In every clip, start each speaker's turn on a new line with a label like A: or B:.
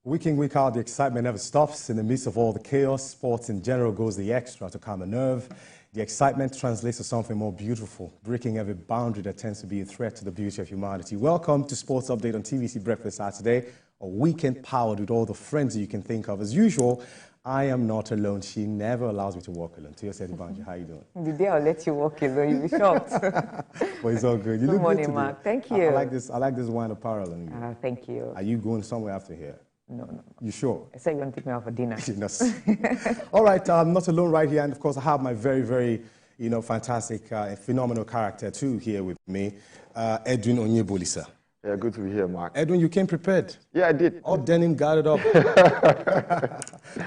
A: Week in, week out, the excitement never stops. In the midst of all the chaos, sports in general goes the extra to calm a nerve. The excitement translates to something more beautiful, breaking every boundary that tends to be a threat to the beauty of humanity. Welcome to Sports Update on TVC Breakfast Saturday, a weekend powered with all the friends you can think of. As usual, I am not alone. She never allows me to walk alone. Tia said, Banji, how you doing?
B: The day I'll let you walk alone, you'll be shocked.
A: Well, it's all good. You
B: Good
A: look
B: morning,
A: good today.
B: Mark. Thank you.
A: I like this wine apparel on you.
B: Thank you.
A: Are you going somewhere after here?
B: No.
A: You sure?
B: I said you want to take me out for dinner.
A: Yes. All right, I'm not alone right here, and of course I have my very, fantastic, phenomenal character too here with me, Edwin Onyebolisa.
C: Yeah, good to be here, Mark.
A: Edwin, you came prepared.
C: Yeah, I did.
A: All denim guarded up.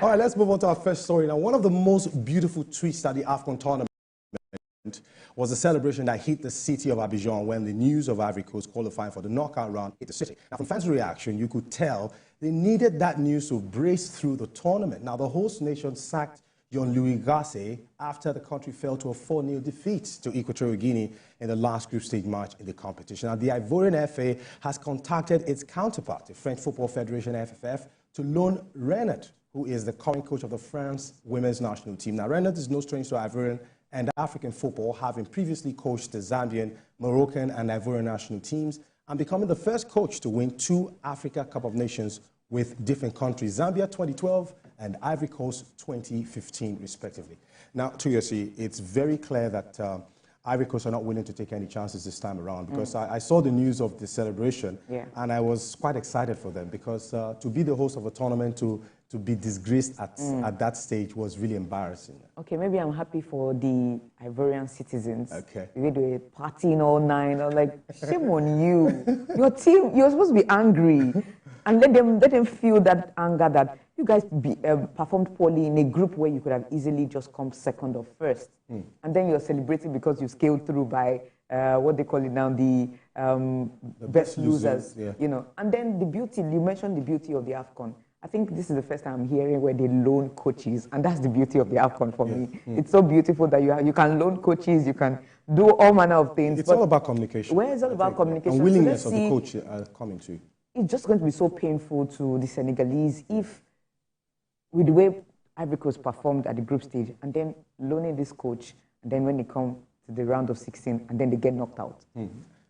A: All right, let's move on to our first story. Now, one of the most beautiful tweets at the AFCON tournament was the celebration that hit the city of Abidjan when the news of Ivory Coast qualifying for the knockout round hit the city. Now, from fans' reaction, you could tell they needed that news to brace through the tournament. Now, the host nation sacked Jean-Louis Gasset after the country fell to a 4-0 defeat to Equatorial Guinea in the last group stage match in the competition. Now, the Ivorian FA has contacted its counterpart, the French Football Federation, FFF, to loan Renard, who is the current coach of the France women's national team. Now, Renard is no stranger to Ivorian and African football, having previously coached the Zambian, Moroccan, and Ivorian national teams, and becoming the first coach to win 2 Africa Cup of Nations with different countries, Zambia 2012 and Ivory Coast 2015, respectively. Now, Tuyasi, it's very clear that Ivory Coast are not willing to take any chances this time around, because I saw the news of the celebration, and I was quite excited for them, because to be the host of a tournament, to be disgraced at that stage was really embarrassing.
B: Okay, maybe I'm happy for the Ivorian citizens.
A: Okay.
B: They were partying all night. I was like, shame on you. Your team, you're supposed to be angry. And let them feel that anger that you guys performed poorly in a group where you could have easily just come second or first. And then you're celebrating because you scaled through by what they call it now, the best losers.
A: Yeah.
B: You know. And then the beauty, you mentioned the beauty of the AFCON. I think this is the first time I'm hearing where they loan coaches, and that's the beauty of the AFCON for me. It's so beautiful that you can loan coaches, you can do all manner of things.
A: It's all about communication.
B: Where it's all about communication.
A: And willingness of the coach coming to.
B: It's just going to be so painful to the Senegalese if, with the way Ivory Coast performed at the group stage, and then loaning this coach, and then when they come to the round of 16, and then they get knocked out.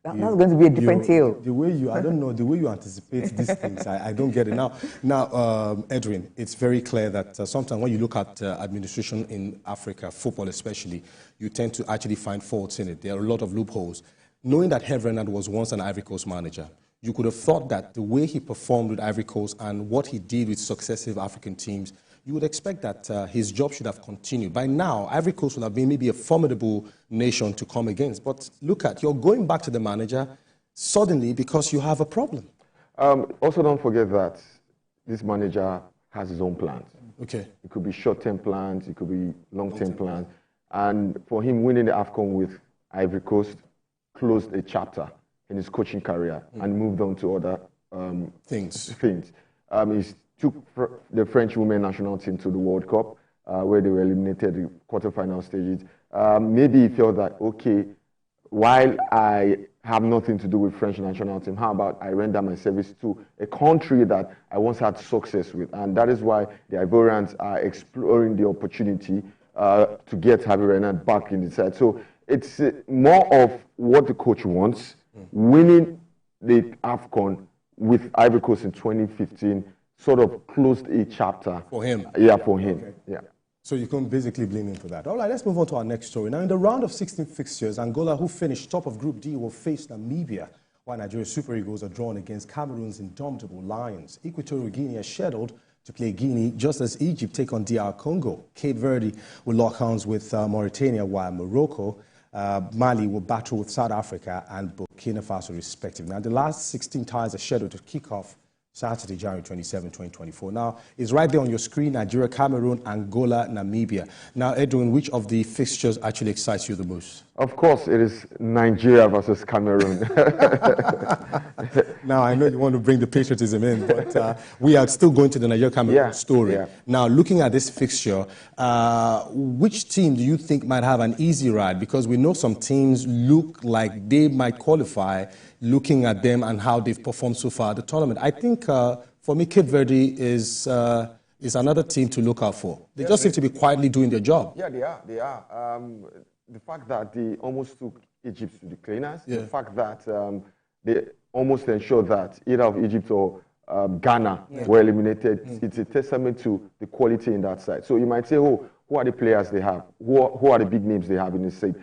B: That's going to be a different tale.
A: The way you, I don't know, the way you anticipate these things, I don't get it. Now, Edwin, it's very clear that sometimes when you look at administration in Africa, football especially, you tend to actually find faults in it. There are a lot of loopholes. Knowing that Hervé Renard was once an Ivory Coast manager, you could have thought that the way he performed with Ivory Coast and what he did with successive African teams, you would expect that his job should have continued. By now, Ivory Coast would have been maybe a formidable nation to come against. But look at, you're going back to the manager suddenly because you have a problem.
C: Also, don't forget that this manager has his own plans.
A: Okay.
C: It could be short-term plans, it could be long-term plans. And for him, winning the AFCON with Ivory Coast closed a chapter in his coaching career and moved on to other things. He took the French women national team to the World Cup, where they were eliminated in quarterfinal stages. Maybe he felt that, okay, while I have nothing to do with French national team, how about I render my service to a country that I once had success with? And that is why the Ivorians are exploring the opportunity to get Hervé Renard back in the side. So it's more of what the coach wants. Winning the AFCON with Ivory Coast in 2015 sort of closed a chapter.
A: For him?
C: Yeah, for him.
A: Okay.
C: Yeah.
A: So you can basically blame him for that. All right, let's move on to our next story. Now, in the round of 16 fixtures, Angola, who finished top of Group D, will face Namibia, while Nigeria's Super Eagles are drawn against Cameroon's Indomitable Lions. Equatorial Guinea is scheduled to play Guinea, just as Egypt take on DR Congo. Cape Verde will lock hands with Mauritania, while Morocco, Mali will battle with South Africa and Burkina Faso, respectively. Now, the last 16 ties are scheduled to kick off Saturday, January 27, 2024. Now, it's right there on your screen, Nigeria, Cameroon, Angola, Namibia. Now, Edwin, which of the fixtures actually excites you the most?
C: Of course, it is Nigeria versus Cameroon.
A: Now, I know you want to bring the patriotism in, but we are still going to the Nigeria-Cameroon story.
C: Yeah.
A: Now, looking at this fixture, which team do you think might have an easy ride? Because we know some teams look like they might qualify, looking at them and how they've performed so far at the tournament. I think for for me, Cape Verde is another team to look out for. They just seem to be quietly doing their job.
C: Yeah, they are. They are. The fact that they almost took Egypt to the cleaners, the fact that they almost ensured that either of Egypt or Ghana were eliminated, it's a testament to the quality in that side. So you might say, oh, who are the players they have? Who are the big names they have in this side?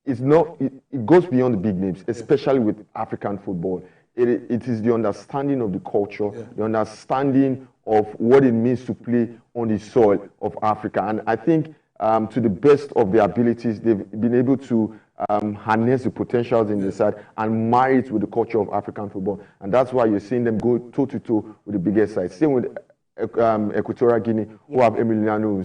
C: It's not. It goes beyond the big names, especially with African football. It is the understanding of the culture, the understanding of what it means to play on the soil of Africa. And I think to the best of their abilities, they've been able to harness the potentials in the side and marry it with the culture of African football. And that's why you're seeing them go toe-to-toe with the biggest side. Same with Equatorial Guinea, who have Emiliano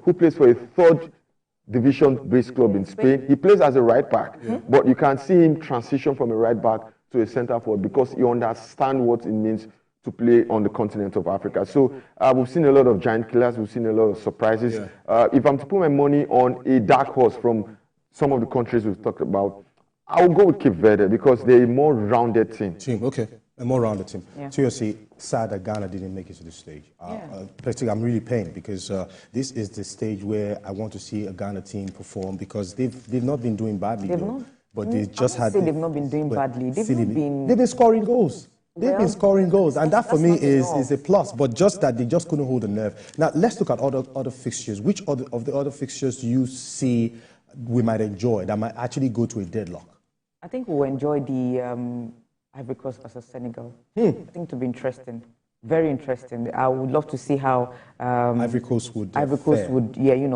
C: who plays for a third division-based club in Spain. He plays as a right back, but you can see him transition from a right back to a centre forward because he understands what it means to play on the continent of Africa. So we've seen a lot of giant killers, we've seen a lot of surprises. If I'm to put my money on a dark horse from some of the countries we've talked about, I'll go with Cape Verde because they're a more rounded team.
A: Okay, a more rounded team. TLC, sad that Ghana didn't make it to this stage. Particularly, I'm really pained because this is the stage where I want to see a Ghana team perform because they've not been doing badly. But they just had.
B: They've not been doing badly. They've
A: been scoring goals. They've been scoring goals, and that for me is a plus. But just that they just couldn't hold the nerve. Now let's look at other fixtures. Which of the other fixtures do you see we might enjoy that might actually go to a deadlock?
B: I think we'll enjoy the Ivory Coast versus Senegal. I think it will be interesting. Very interesting. I would love to see how
A: Ivory Coast would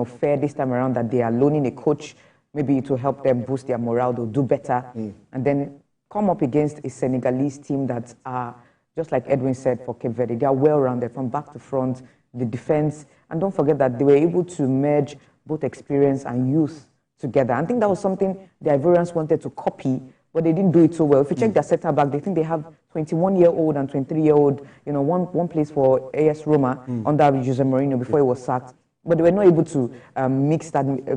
B: fare this time around. That they are loaning a coach. Maybe it will help them boost their morale. They'll do better, and then come up against a Senegalese team that are, just like Edwin said, for Cape Verde, they are well-rounded from back to front, the defense, and don't forget that they were able to merge both experience and youth together. I think that was something the Ivorians wanted to copy, but they didn't do it so well. If you check their center back, they think they have 21-year-old and 23-year-old. You know, one plays for AS Roma under Jose Mourinho before he was sacked. But they were not able to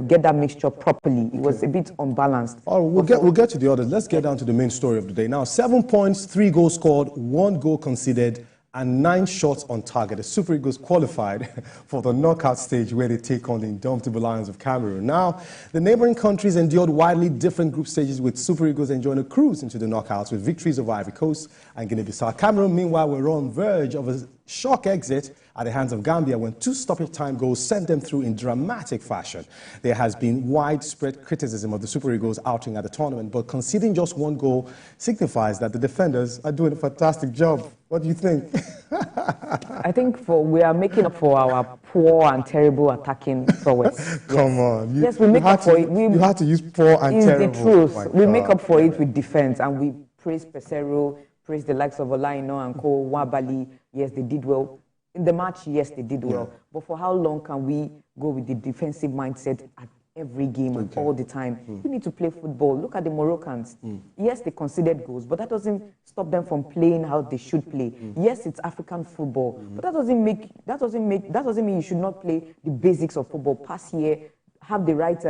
B: get that mixture properly. It was a bit unbalanced.
A: All right, we'll get to the others. Let's get down to the main story of the day. Now, 7 points, 3 goals scored, 1 goal conceded, and 9 shots on target. The Super Eagles qualified for the knockout stage where they take on the Indomitable Lions of Cameroon. Now, the neighboring countries endured widely different group stages with Super Eagles enjoying a cruise into the knockouts with victories over Ivory Coast and Guinea-Bissau. Cameroon, meanwhile, were on verge of a shock exit at the hands of Gambia when 2 stoppage time goals sent them through in dramatic fashion. There has been widespread criticism of the Super Eagles outing at the tournament, but conceding just 1 goal signifies that the defenders are doing a fantastic job. What do you think?
B: I think we are making up for our poor and terrible attacking prowess.
A: Come on.
B: Yes, we make up for it.
A: You had to use poor and terrible.
B: It's the truth. We make up for it with defense, and we praise Pesero, praise the likes of Olaino and Co, Wabali. Yes, they did well. In the match, yes, they did well. But for how long can we go with the defensive mindset at every game and all the time? You need to play football. Look at the Moroccans. Yes, they conceded goals, but that doesn't stop them from playing how they should play. Yes, it's African football, but that doesn't mean you should not play the basics of football. Pass here, have the right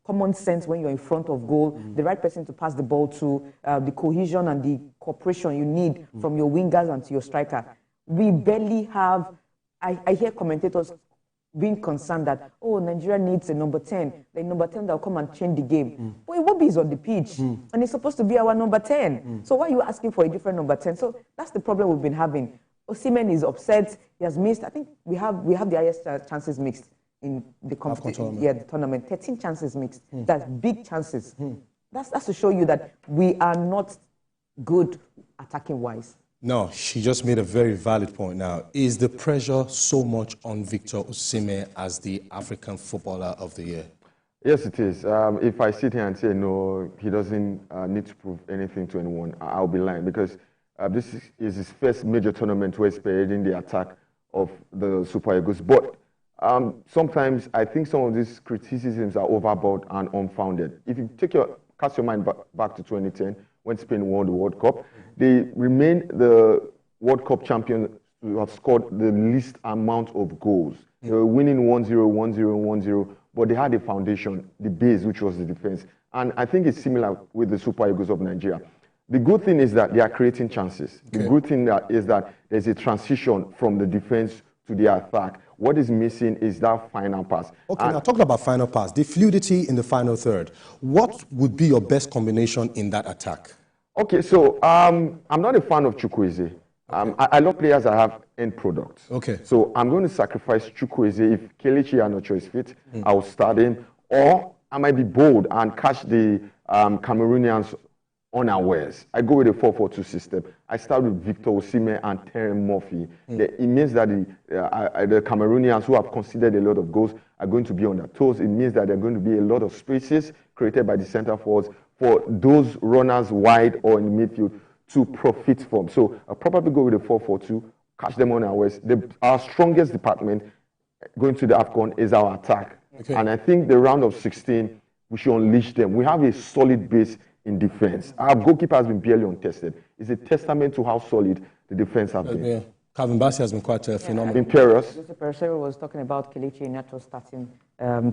B: common sense when you're in front of goal, the right person to pass the ball to, the cohesion and the cooperation you need from your wingers and to your striker. We barely have. I hear commentators being concerned that, oh, Nigeria needs a number 10, the number 10 that will come and change the game. But Iwobi is on the pitch, and it's supposed to be our number 10. So why are you asking for a different number 10? So that's the problem we've been having. Osimhen is upset. He has missed. I think we have the highest chances mixed in the competition. Yeah, the tournament. 13 chances mixed. That's big chances. That's to show you that we are not good attacking-wise.
A: No, she just made a very valid point now. Is the pressure so much on Victor Osimhen as the African Footballer of the Year?
C: Yes, it is. If I sit here and say, no, he doesn't need to prove anything to anyone, I'll be lying, because this is his first major tournament where he's spearheading the attack of the Super Eagles. But sometimes I think some of these criticisms are overboard and unfounded. If you cast your mind back to 2010, when Spain won the World Cup, they remained the World Cup champions who have scored the least amount of goals. They were winning 1-0, 1-0, 1-0, but they had a foundation, the base, which was the defense. And I think it's similar with the Super Eagles of Nigeria. The good thing is that they are creating chances. The good thing is that there's a transition from the defense to the attack. What is missing is that final pass.
A: Okay, now talking about final pass, the fluidity in the final third, what would be your best combination in that attack?
C: Okay, so I'm not a fan of Chukwueze. I love players that have end products.
A: Okay.
C: So I'm going to sacrifice Chukwueze. If Kelechi Iheanacho is fit, I will start him. Or I might be bold and catch the Cameroonians unawares. I go with a 4-4-2 system. I start with Victor Osimhen and Terry Murphy. It means that the Cameroonians who have conceded a lot of goals are going to be on their toes. It means that there are going to be a lot of spaces created by the centre forwards for those runners wide or in the midfield to profit from. So I'll probably go with a 4-4-2, catch them unawares. Our strongest department going to the AFCON is our attack. Okay. And I think the round of 16, we should unleash them. We have a solid base in defense. Our goalkeeper has been barely untested. It's a testament to how solid the defense has been.
A: Yeah. Calvin Bassey has been quite phenomenal.
C: Imperious.
B: Joseph Pereira was talking about Kelechi Iheanacho starting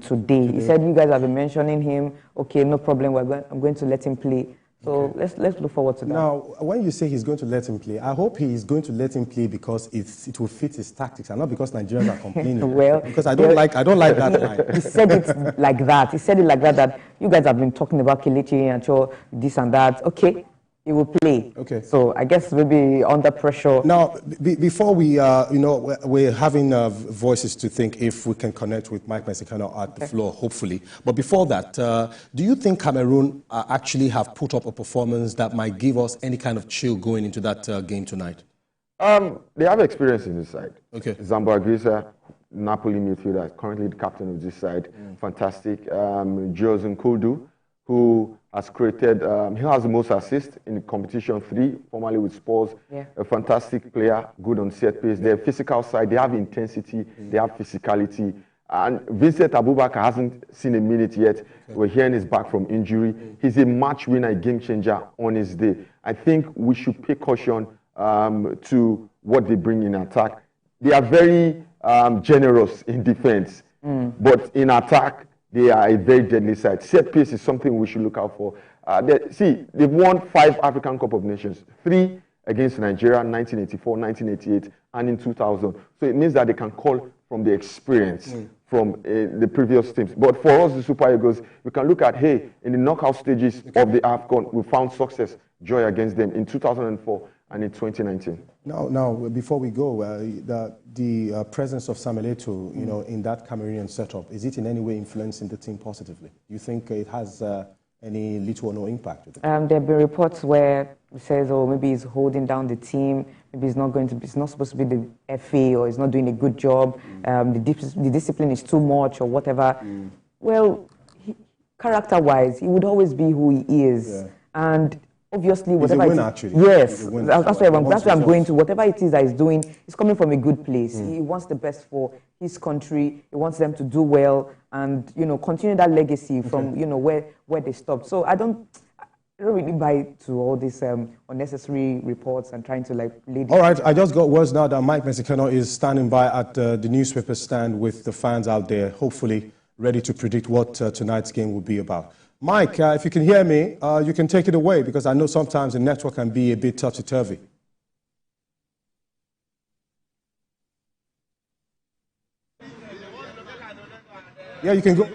B: today. He said you guys have been mentioning him. Okay, no problem. I'm going to let him play. So let's look forward to that.
A: Now, when you say he's going to let him play, I hope he is going to let him play because it will fit his tactics, and not because Nigerians are complaining.
B: Well,
A: because I don't like that line.
B: He said it like that. He said it like that you guys have been talking about Kelechi and this and that. Okay, he will play. Okay. So I guess maybe under pressure.
A: Now, before we, we're having voices to think if we can connect with Mike Mexicano at the floor, hopefully. But before that, do you think Cameroon actually have put up a performance that might give us any kind of chill going into that game tonight?
C: They have experience in this side.
A: Okay.
C: Zambo Anguissa, Napoli midfielder, currently the captain of this side. Fantastic. Jose Nkodu, who has created, he has the most assists in the competition, 3, formerly with Spurs. Yeah. A fantastic player, good on set piece. Their physical side, they have intensity, they have physicality. And Vincent Abubakar hasn't seen a minute yet. Okay. We're hearing he's back from injury. He's a match winner, a game changer on his day. I think we should pay caution to what they bring in attack. They are very generous in defense, but in attack, they are a very deadly side. Set piece is something we should look out for. They've won 5 African Cup of Nations, 3 against Nigeria, 1984, 1988, and in 2000. So it means that they can call from the experience from the previous teams. But for us, the Super Eagles, we can look at, hey, in the knockout stages of the AFCON, we found success, joy against them in 2004 and in 2019.
A: Now, before we go, the presence of Samuel Eto'o, in that Cameroonian setup, is it in any way influencing the team positively? Do you think it has any little or no impact with it? There have
B: been reports where it says, maybe he's holding down the team, maybe it's not supposed to be the FA, or he's not doing a good job, the discipline is too much, or whatever. Well, character-wise, he would always be who he is, and obviously, whatever.
A: He's a winner, actually.
B: Yes, that's where I'm going to. Whatever it is that he's doing, he's coming from a good place. He wants the best for his country. He wants them to do well and continue that legacy from where they stopped. So I don't really buy to all these unnecessary reports and trying to lead.
A: All right, I just got words now that Mike Mexicano is standing by at the newspaper stand with the fans out there, hopefully ready to predict what tonight's game will be about. Mike, if you can hear me, you can take it away, because I know sometimes the network can be a bit topsy-turvy. Yeah, you can go.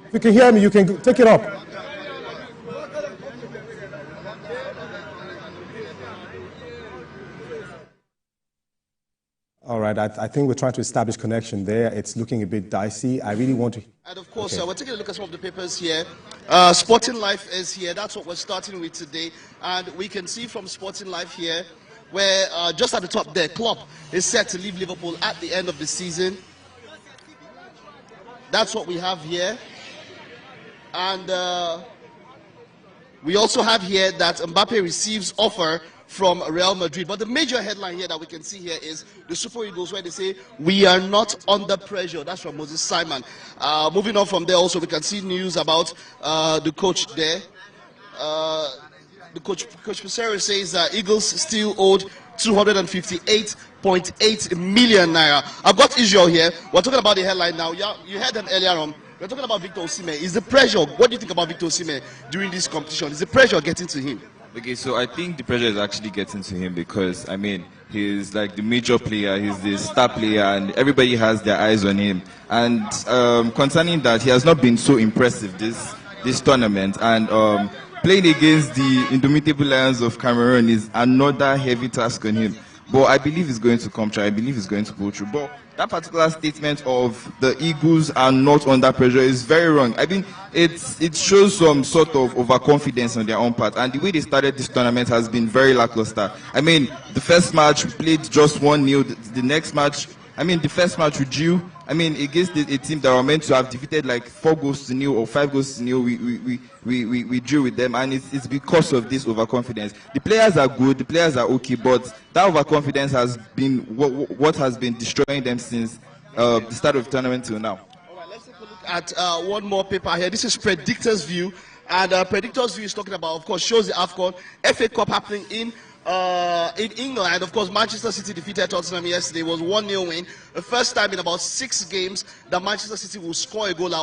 A: If you can hear me, you can take it up. All right, I think we're trying to establish connection there. It's looking a bit dicey. I really want to...
D: And of course, we're taking a look at some of the papers here. Sporting Life is here. That's what we're starting with today. And we can see from Sporting Life here, where just at the top there, Klopp is set to leave Liverpool at the end of the season. That's what we have here. And we also have here that Mbappe receives offer from Real Madrid. But the major headline here that we can see here is the Super Eagles, where they say, we are not under pressure. That's from Moses Simon. Moving on from there also, we can see news about the coach there. the Coach Pesero says Eagles still owed 258.8 million naira. I've got Israel here. We're talking about the headline now. You heard them earlier on. We're talking about Victor Osimhen. Is the pressure, what do you think about Victor Osimhen during this competition? Is the pressure getting to him?
E: Okay, so I think the pressure is actually getting to him because, I mean, he's like the major player, he's the star player, and everybody has their eyes on him. And concerning that, he has not been so impressive this tournament. And playing against the Indomitable Lions of Cameroon is another heavy task on him. But I believe he's going to come through. I believe he's going to go through. But that particular statement of the Eagles are not under pressure is very wrong. I mean, it shows some sort of overconfidence on their own part. And the way they started this tournament has been very lackluster. I mean, the first match we played just 1-0. The next match, I mean, the first match we drew, I mean, against a team that were meant to have defeated like 4-0 or 5-0, we drew with them, and it's because of this overconfidence. The players are good, the players are okay, but that overconfidence has been what has been destroying them since the start of the tournament till now.
D: All right, let's take a look at one more paper here. This is Predictor's View, and Predictor's View is talking about, of course, shows the AFCON FA Cup happening in England. Of course, Manchester City defeated Tottenham yesterday. It was 1-0 win. The first time in about 6 games that Manchester City will score a goal out.